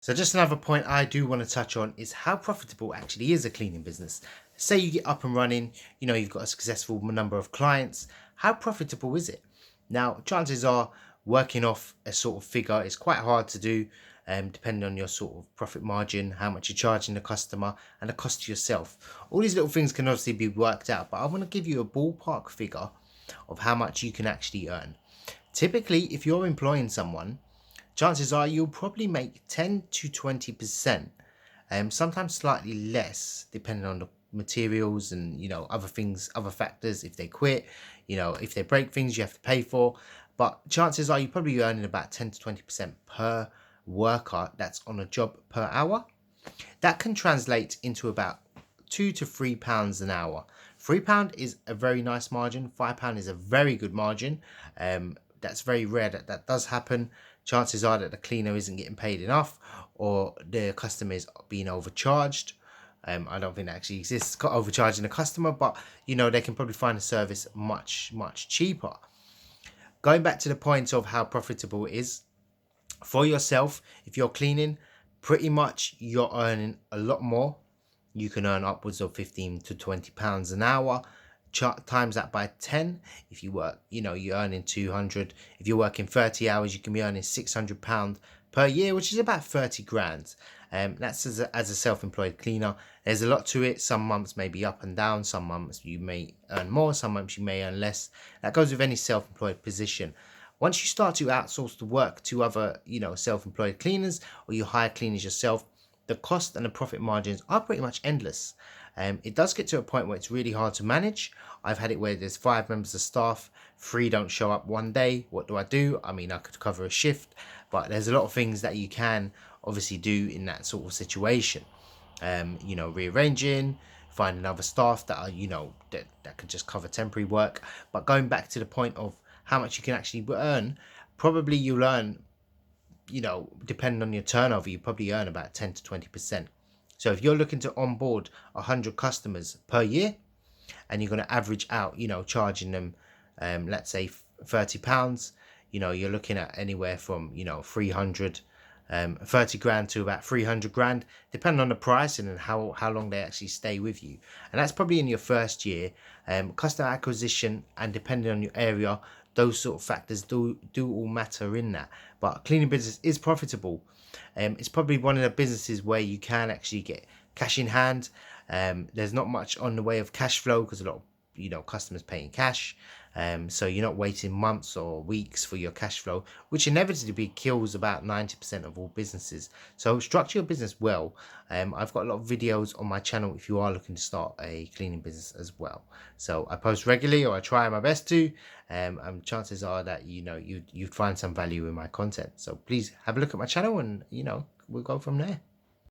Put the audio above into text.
So just another point I do want to touch on is how profitable actually is a cleaning business. Say you get up and running, you've got a successful number of clients. How profitable is it? Now, chances are working off a sort of figure is quite hard to do, depending on your sort of profit margin, how much you're charging the customer, and the cost to yourself. All these little things can obviously be worked out, but I want to give you a ballpark figure of how much you can actually earn. Typically, if you're employing someone, chances are you'll probably make 10 to 20%, sometimes slightly less, depending on the materials and other things, other factors. If they quit, if they break things you have to pay for. But chances are you're probably earning about 10 to 20% per worker that's on a job per hour. That can translate into about £2 to £3 an hour. £3 is a very nice margin. £5 is a very good margin. That's very rare that does happen. Chances are that the cleaner isn't getting paid enough, or the customer is being overcharged. I don't think that actually exists, overcharging the customer, but they can probably find a service much cheaper. Going back to the point of how profitable it is for yourself, if you're cleaning, pretty much you're earning a lot more. You can earn upwards of 15 to £20 an hour. Times that by 10. If you work, you're earning 200. If you're working 30 hours, you can be earning £600 per year, which is about 30 grand. That's as a self-employed cleaner. There's a lot to it. Some months may be up and down. Some months you may earn more. Some months you may earn less. That goes with any self-employed position. Once you start to outsource the work to other, self-employed cleaners, or you hire cleaners yourself, the cost and the profit margins are pretty much endless. It does get to a point where it's really hard to manage. I've had it where there's 5 members of staff, 3 don't show up one day. What do? I mean, I could cover a shift, but there's a lot of things that you can obviously do in that sort of situation. Rearranging, finding other staff that are, that could just cover temporary work. But going back to the point of how much you can actually earn, probably you'll earn, depending on your turnover, you probably earn about 10 to 20%. So if you're looking to onboard 100 customers per year, and you're going to average out, charging them, let's say £30, you're looking at anywhere from, 30 grand to about 300 grand, depending on the pricing and how long they actually stay with you. And that's probably in your first year. Customer acquisition, and depending on your area, those sort of factors do all matter in that. But cleaning business is profitable. It's probably one of the businesses where you can actually get cash in hand. There's not much on the way of cash flow because a lot of customers paying cash, so you're not waiting months or weeks for your cash flow, which inevitably kills about 90% of all businesses. So structure your business well. I've got a lot of videos on my channel if you are looking to start a cleaning business as well. So I post regularly, or I try my best to, and chances are that you'd find some value in my content. So please have a look at my channel, and we'll go from there.